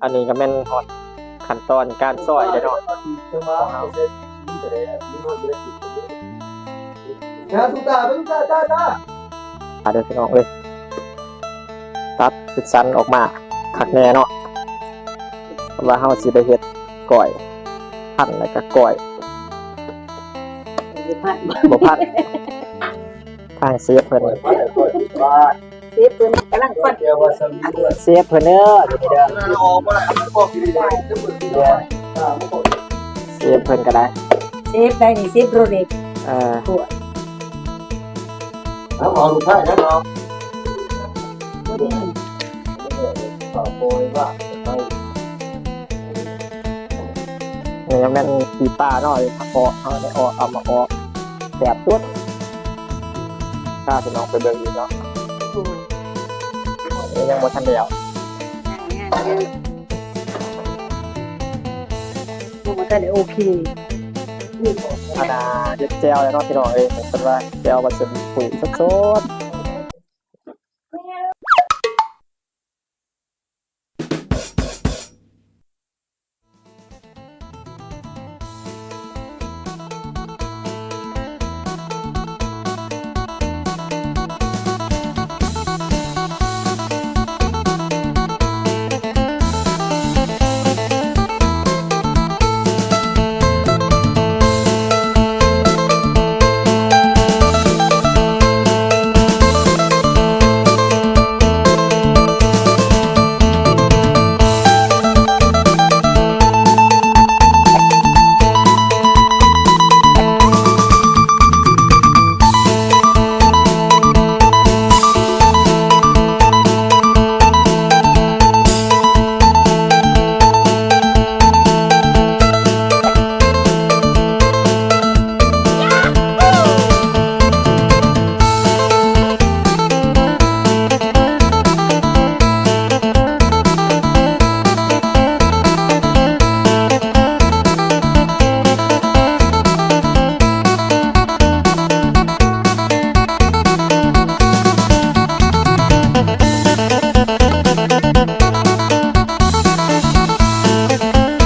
อันนี้ก็แม่นฮอดขั้นตอนการซอยได้เนาะเดี๋ยวพี่น้องเลยตัดเป็นสันออกมาคักแน่เนาะว่าเฮาสิได้เฮ็ดก้อยพันแล้วก็ก้อยบ่พันทางเซฟเพิ่นเซฟเพิ่นกำลังฟันเซฟเพิ่นเด้อนี่เด้อเซฟเพิ่นก็ได้เซฟได้นี่เซฟโรเล็กแล้วมองดูท่าแล้วเนาะโอยว่าไปนี่ยังแม่นปีป้าเนาะเลยถ้าพอเอาได้ออกเอามาออกแบบตุ๊ดถ้าพี่น้องไปเบิ่งอีกเนาะนี่ยังบ่ทันแล้วมันก็ได้โอเคอันน่ะเด็ดแจวแล้วเนาะพี่น้องเอ้ยเป็นว่าแจวผสมปุ๋ยสดๆ